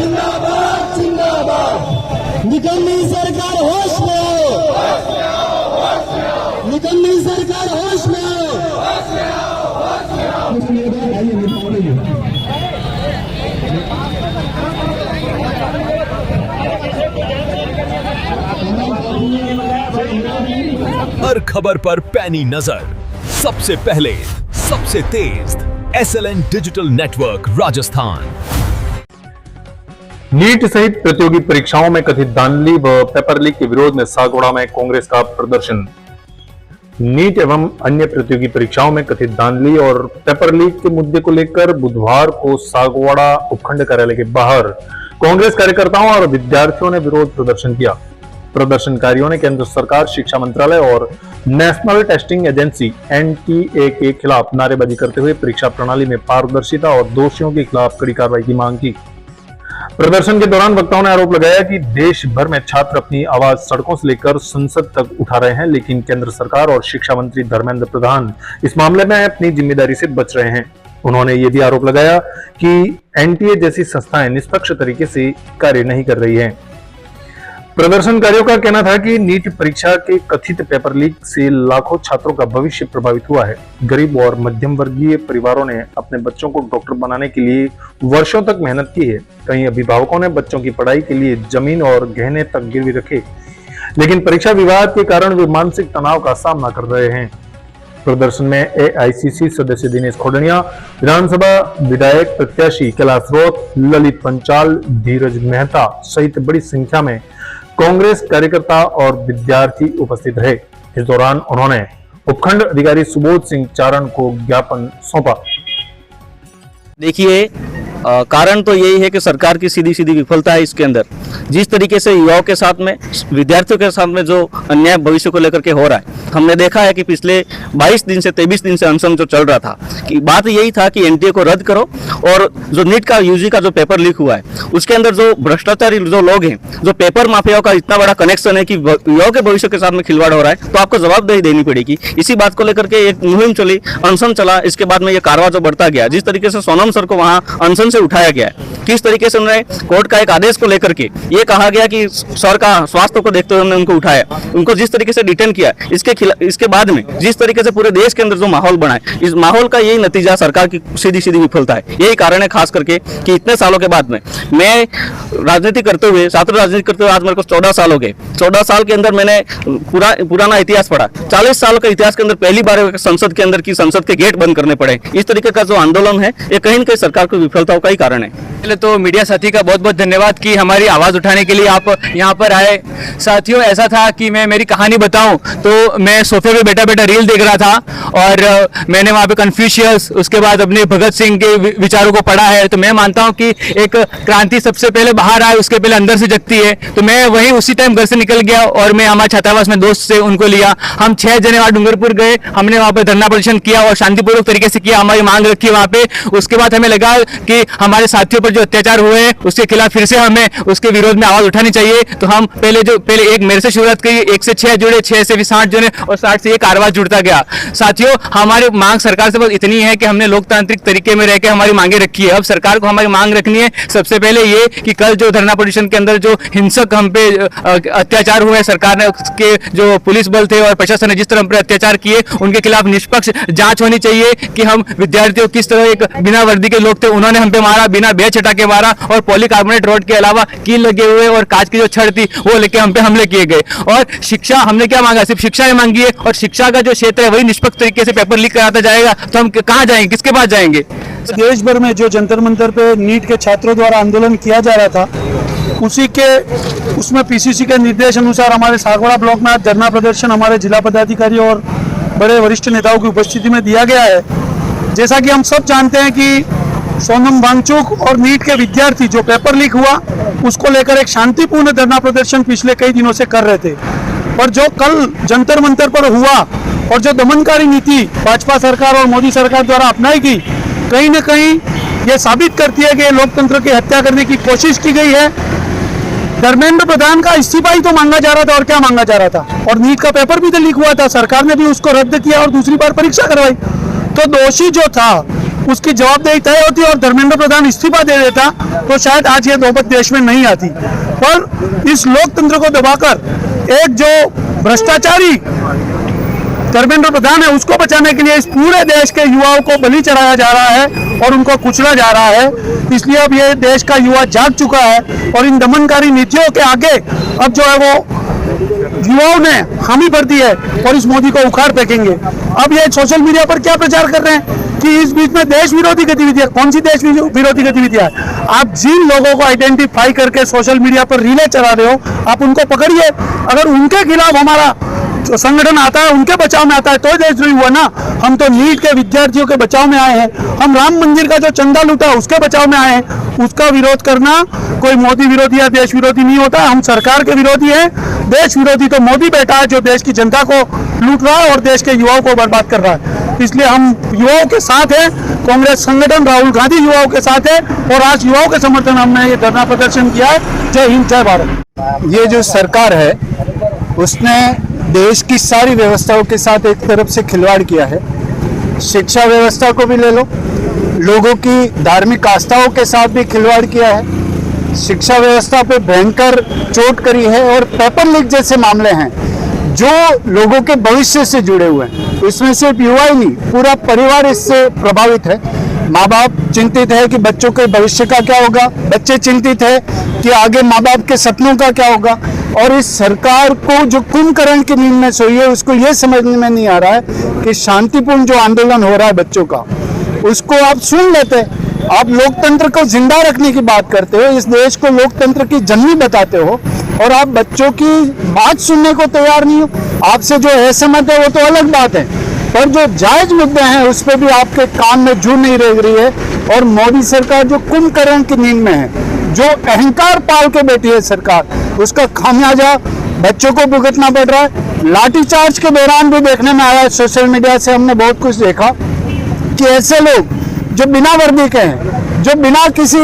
जिंदाबाद जिंदाबाद। निकम्मी सरकार होश में आओ, निकम्मी सरकार होश में आओ। हर खबर पर पैनी नजर, सबसे पहले सबसे तेज SLN digital network Rajasthan. NEET सहित प्रतियोगी परीक्षाओं में कथित धांधली व पेपर लीक के विरोध में सागवाड़ा में कांग्रेस का प्रदर्शन। नीट एवं अन्य प्रतियोगी परीक्षाओं में कथित धांधली और पेपर लीक के मुद्दे को लेकर बुधवार को सागवाड़ा उपखंड कार्यालय के बाहर कांग्रेस कार्यकर्ताओं और विद्यार्थियों ने विरोध प्रदर्शन किया। प्रदर्शनकारियों ने केंद्र सरकार, शिक्षा मंत्रालय और नेशनल टेस्टिंग एजेंसी NTA के खिलाफ नारेबाजी करते हुए परीक्षा प्रणाली में पारदर्शिता और दोषियों के खिलाफ कड़ी कार्रवाई की मांग की। प्रदर्शन के दौरान वक्ताओं ने आरोप लगाया कि देश भर में छात्र अपनी आवाज सड़कों से लेकर संसद तक उठा रहे हैं, लेकिन केंद्र सरकार और शिक्षा मंत्री धर्मेंद्र प्रधान इस मामले में अपनी जिम्मेदारी से बच रहे हैं। उन्होंने ये भी आरोप लगाया कि NTA जैसी संस्थाएं निष्पक्ष तरीके से कार्य नहीं कर रही हैं। प्रदर्शनकारियों का कहना था कि नीट परीक्षा के कथित पेपर लीक से लाखों छात्रों का भविष्य प्रभावित हुआ है। गरीब और मध्यम वर्गीय परिवारों ने अपने बच्चों को डॉक्टर बनाने के लिए वर्षों तक मेहनत की है। कई अभिभावकों ने बच्चों की पढ़ाई के लिए जमीन और गहने तक गिरवी रखे, लेकिन परीक्षा विवाद के कारण वे मानसिक तनाव का सामना कर रहे हैं। प्रदर्शन में AICC सदस्य दिनेश खोडनिया, विधानसभा विधायक प्रत्याशी कैलाश रोत, ललित पंचाल, धीरज मेहता सहित बड़ी संख्या में कांग्रेस कार्यकर्ता और विद्यार्थी उपस्थित रहे। इस दौरान उन्होंने उपखंड अधिकारी सुबोध सिंह चारण को ज्ञापन सौंपा। देखिए, कारण तो यही है कि सरकार की सीधी सीधी विफलता है इसके अंदर। जिस तरीके से युवाओं के साथ में, विद्यार्थियों के साथ में जो अन्याय भविष्य को लेकर के हो रहा है, हमने देखा है कि पिछले 22 दिन से 23 दिन से अनशन जो चल रहा था, कि बात यही था कि NTA को रद्द करो और जो नीट का UG का जो पेपर लीक हुआ है उसके अंदर जो भ्रष्टाचारी जो लोग हैं, जो पेपर माफियाओं का इतना बड़ा कनेक्शन है कि युवाओं के भविष्य के साथ में खिलवाड़ हो रहा है, तो आपको जवाबदेही देनी पड़ेगी। इसी बात को लेकर के एक मुहिम चली, अनशन चला। इसके बाद में ये कारवां जो बढ़ता गया, जिस तरीके से सोनम सर को वहां अनशन से उठाया गया है, किस तरीके से उन्होंने कोर्ट का एक आदेश को लेकर के ये कहा गया कि सर का स्वास्थ्य को देखते हुए हमने उनको उठाया, उनको जिस तरीके से डिटेन किया, इसके बाद में जिस तरीके से पूरे देश के अंदर जो माहौल बना है, इस माहौल का यही नतीजा सरकार की सीधी सीधी विफलता है। यही कारण है खास करके कि इतने सालों के बाद में, मैं राजनीति करते हुए, छात्र राजनीति करते हुए आज मेरे को 14 साल हो गए। 14 साल के अंदर मैंने पुराना इतिहास पढ़ा। 40 साल का इतिहास के अंदर पहली बार संसद के अंदर की संसद के गेट बंद करने पड़े। इस तरीके का जो आंदोलन है, ये कहीं न कहीं सरकार की विफलताओं का ही कारण है। पहले तो मीडिया साथी का बहुत बहुत धन्यवाद कि हमारी आवाज़ उठाने के लिए आप यहाँ पर आए। साथियों, ऐसा था कि मैं मेरी कहानी बताऊं तो मैं सोफे पे बैठा बैठा रील देख रहा था और मैंने वहाँ पे कन्फ्यूशियस, उसके बाद अपने भगत सिंह के विचारों को पढ़ा है। तो मैं मानता हूँ कि एक क्रांति सबसे पहले बाहर आए, उसके पहले अंदर से जगती है। तो मैं वही उसी टाइम घर से निकल गया और मैं हमारे छात्रावास में दोस्त से उनको लिया। हम 6 जने वहाँ डूंगरपुर गए, हमने वहाँ पे धरना प्रदर्शन किया और शांतिपूर्वक तरीके से किया, हमारी मांग रखी वहाँ पे। उसके बाद हमें लगा कि हमारे साथियों पर जो अत्याचार हुए हैं उसके खिलाफ फिर से हमें उसके विरोध में आवाज उठानी चाहिए। तो हम पहले एक मेरे से शुरुआत की, 1 से 6 जुड़े, 6 से भी 60 जुड़े और 60 से एक आवाज जुड़ता गया। साथियों, हमारी मांग सरकार से बस इतनी है कि हमने लोकतांत्रिक तरीके में रहकर हमारी मांगे रखी है। अब सरकार को हमारी मांग रखनी है सबसे पहले ये कि कल जो धरना प्रदर्शन के अंदर जो हिंसक हम पे अत्याचार हुए, सरकार ने के जो पुलिस बल थे और प्रशासन ने जिस तरह हम पे अत्याचार किए, उनके खिलाफ निष्पक्ष जांच होनी चाहिए कि हम विद्यार्थियों किस तरह, एक बिना वर्दी के लोग थे उन्होंने हम पे मारा, बिना बेच हटा के मारा और पॉलीकार्बोनेट रोड के अलावा कील लगे हुए और कांच की जो छड़ थी वो लेके हम पे हमले किए गए। और शिक्षा हमने क्या मांगा, सिर्फ शिक्षा ही मांगी है और शिक्षा का जो क्षेत्र है वही निष्पक्ष तरीके से पेपर लीक कराता जाएगा तो हम कहाँ जाएंगे, किसके पास जाएंगे। देश भर में जो जंतर मंतर पे नीट के छात्रों द्वारा आंदोलन किया जा रहा था, उसमें PCC के निर्देश अनुसार हमारे सागवाड़ा ब्लॉक में आज धरना प्रदर्शन हमारे जिला पदाधिकारी और बड़े वरिष्ठ नेताओं की उपस्थिति में दिया गया है। जैसा कि हम सब जानते हैं कि सोनम वांगचुक और नीट के विद्यार्थी जो पेपर लीक हुआ उसको लेकर एक शांतिपूर्ण धरना प्रदर्शन पिछले कई दिनों से कर रहे थे, और जो कल जंतर मंतर पर हुआ और जो दमनकारी नीति भाजपा सरकार और मोदी सरकार द्वारा अपनाई गई, कहीं न कहीं ये साबित करती है कि लोकतंत्र की हत्या करने की कोशिश की गई है। धर्मेंद्र प्रधान का इस्तीफा ही तो मांगा जा रहा था और क्या मांगा जा रहा था, और नीट का पेपर भी तो लीक हुआ था, सरकार ने भी उसको रद्द किया और दूसरी बार परीक्षा करवाई। तो दोषी जो था उसकी जवाबदेही तय होती और धर्मेंद्र प्रधान इस्तीफा दे देता तो शायद आज ये नौबत देश में नहीं आती। पर इस लोकतंत्र को दबाकर एक जो भ्रष्टाचारी धर्मेंद्र प्रधान है उसको बचाने के लिए इस पूरे देश के युवाओं को बलि चढ़ाया जा रहा है और उनको कुचला जा रहा है। इसलिए अब ये देश का युवा जाग चुका है और इन दमनकारी नीतियों के आगे अब जो है वो युवाओं ने हामी भर दी है और इस मोदी को उखाड़ फेंकेंगे। अब ये सोशल मीडिया पर क्या प्रचार कर रहे हैं कि इस बीच में देश विरोधी गतिविधियां, कौन सी देश विरोधी गतिविधियां? आप जिन लोगों को आइडेंटिफाई करके सोशल मीडिया पर रीलें चला रहे हो आप उनको पकड़िए। अगर उनके खिलाफ हमारा जो संगठन आता है उनके बचाव में आता है तो देशद्रोही हुआ ना। हम तो नीट के विद्यार्थियों के बचाव में आए हैं, हम राम मंदिर का जो चंदा लूटा उसके बचाव में आए हैं। उसका विरोध करना कोई मोदी विरोधी या देश विरोधी नहीं होता। हम सरकार के विरोधी हैं। देश विरोधी तो मोदी बैठा है जो देश की जनता को लूट रहा है और देश के युवाओं को बर्बाद कर रहा है। इसलिए हम युवाओं के साथ हैं, कांग्रेस संगठन राहुल गांधी युवाओं के साथ है और आज युवाओं के समर्थन हमने ये धरना प्रदर्शन किया है। जय हिंद, जय भारत। ये जो सरकार है उसने देश की सारी व्यवस्थाओं के साथ एक तरफ से खिलवाड़ किया है। शिक्षा व्यवस्था को भी ले लो, लोगों की धार्मिक आस्थाओं के साथ भी खिलवाड़ किया है, शिक्षा व्यवस्था पे भयंकर चोट करी है और पेपर लीक जैसे मामले हैं जो लोगों के भविष्य से जुड़े हुए हैं। इसमें सिर्फ युवा ही नहीं, पूरा परिवार इससे प्रभावित है। माँ बाप चिंतित है कि बच्चों के भविष्य का क्या होगा, बच्चे चिंतित है कि आगे माँ बाप के सपनों का क्या होगा। और इस सरकार को जो कुंभकर्ण की नींद में सोई है उसको ये समझने में नहीं आ रहा है कि शांतिपूर्ण जो आंदोलन हो रहा है बच्चों का उसको आप सुन लेते हैं। आप लोकतंत्र को जिंदा रखने की बात करते हो, इस देश को लोकतंत्र की जननी बताते हो और आप बच्चों की बात सुनने को तैयार नहीं हो। आपसे जो असहमत है वो तो अलग बात है, पर जो जायज मुद्दे हैं उस पर भी आपके कान में जू नहीं रेंग रही है। और मोदी सरकार जो कुंभकर्ण की नींद में है, जो अहंकार पाल के बैठी है सरकार, उसका खामियाजा बच्चों को भुगतना पड़ रहा है। लाठीचार्ज के दौरान भी देखने में आया, सोशल मीडिया से हमने बहुत कुछ देखा कि ऐसे लोग जो बिना वर्दी के हैं, जो बिना किसी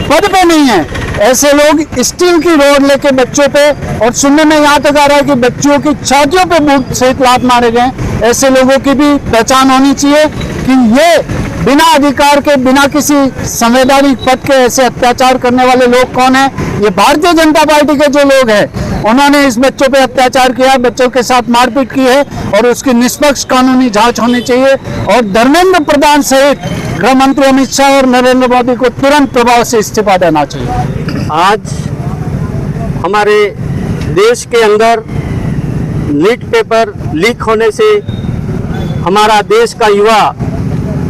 पद पे नहीं है, ऐसे लोग स्टील की रॉड लेके बच्चों पे, और सुनने में यहाँ तक आ रहा है कि बच्चों की छातियों पे बूट सहित लात मारे गए। ऐसे लोगों की भी पहचान होनी चाहिए कि ये बिना अधिकार के, बिना किसी संवैधानिक पद के ऐसे अत्याचार करने वाले लोग कौन है। ये भारतीय जनता पार्टी के जो लोग हैं उन्होंने इस बच्चों पे अत्याचार किया, बच्चों के साथ मारपीट की है और उसकी निष्पक्ष कानूनी जांच होनी चाहिए। और धर्मेंद्र प्रधान सहित गृह मंत्री अमित शाह और नरेंद्र मोदी को तुरंत प्रभाव से इस्तीफा देना चाहिए। आज हमारे देश के अंदर नीट पेपर लीक होने से हमारा देश का युवा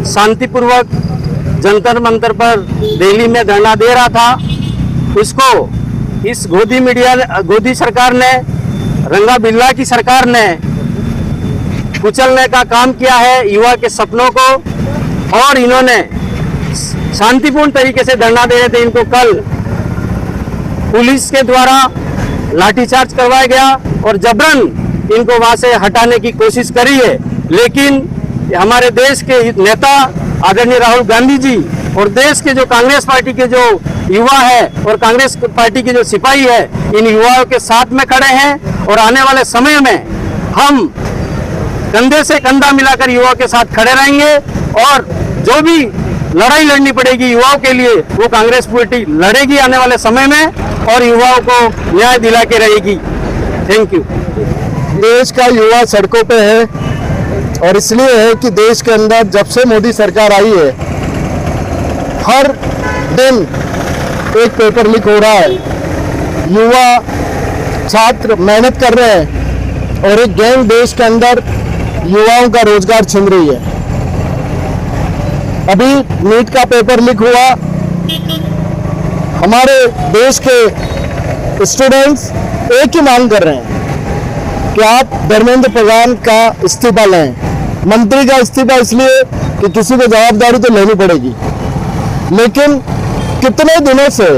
शांतिपूर्वक जंतर मंतर पर दिल्ली में धरना दे रहा था, उसको इस गोदी सरकार ने, रंगा बिल्ला की सरकार ने कुचलने का काम किया है युवा के सपनों को। और इन्होंने शांतिपूर्ण तरीके से धरना दे रहे थे, इनको कल पुलिस के द्वारा लाठीचार्ज करवाया गया और जबरन इनको वहां से हटाने की कोशिश करी है। लेकिन हमारे देश के नेता आदरणीय राहुल गांधी जी और देश के जो कांग्रेस पार्टी के जो युवा है और कांग्रेस पार्टी के जो सिपाही है, इन युवाओं के साथ में खड़े हैं और आने वाले समय में हम कंधे से कंधा मिलाकर युवाओं के साथ खड़े रहेंगे और जो भी लड़ाई लड़नी पड़ेगी युवाओं के लिए वो कांग्रेस पार्टी लड़ेगी आने वाले समय में और युवाओं को न्याय दिला के रहेगी। Thank you. देश का युवा सड़कों पे है और इसलिए है कि देश के अंदर जब से मोदी सरकार आई है हर दिन एक पेपर लीक हो रहा है, युवा छात्र मेहनत कर रहे हैं और एक गैंग देश के अंदर युवाओं का रोजगार छीन रही है। अभी नीट का पेपर लीक हुआ, हमारे देश के स्टूडेंट्स एक ही मांग कर रहे हैं कि आप धर्मेंद्र प्रधान का इस्तीफा लें। मंत्री का इस्तीफा इसलिए कि किसी को जवाबदारी तो लेनी पड़ेगी, लेकिन कितने दिनों से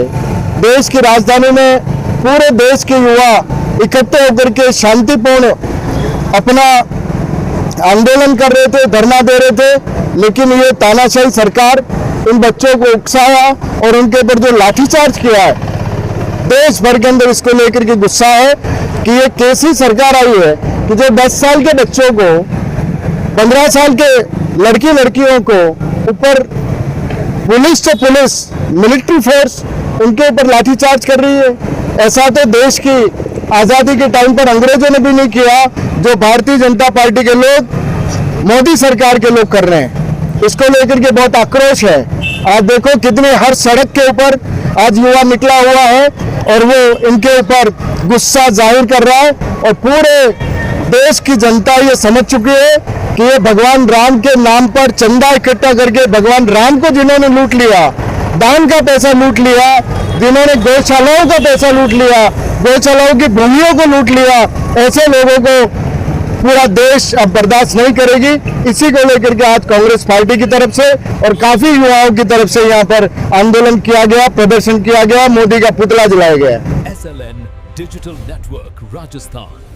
देश की राजधानी में पूरे देश के युवा इकट्ठे होकर के शांतिपूर्ण अपना आंदोलन कर रहे थे, धरना दे रहे थे, लेकिन ये तानाशाही सरकार इन बच्चों को उकसाया और उनके ऊपर जो लाठीचार्ज किया है, देश भर के अंदर इसको लेकर के गुस्सा है कि ये कैसी सरकार आई है कि जो 10 साल के बच्चों को, 15 साल के लड़कियों को ऊपर पुलिस तो पुलिस, मिलिट्री फोर्स उनके ऊपर लाठीचार्ज कर रही है। ऐसा तो देश की आज़ादी के टाइम पर अंग्रेजों ने भी नहीं किया, जो भारतीय जनता पार्टी के लोग, मोदी सरकार के लोग कर रहे हैं। इसको लेकर के बहुत आक्रोश है। आज देखो कितने हर सड़क के ऊपर आज युवा निकला हुआ है और वो इनके ऊपर गुस्सा जाहिर कर रहा है, और पूरे देश की जनता ये समझ चुकी है कि ये भगवान राम के नाम पर चंदा इकट्ठा करके भगवान राम को जिन्होंने लूट लिया, दान का पैसा लूट लिया, जिन्होंने गौशालाओं का पैसा लूट लिया, गौशालाओं की भूमियों को लूट लिया, ऐसे लोगों को पूरा देश अब बर्दाश्त नहीं करेगी। इसी को लेकर के आज कांग्रेस पार्टी की तरफ से और काफी युवाओं की तरफ से यहाँ पर आंदोलन किया गया, प्रदर्शन किया गया, मोदी का पुतला जलाया गया। SLN digital network Rajasthan.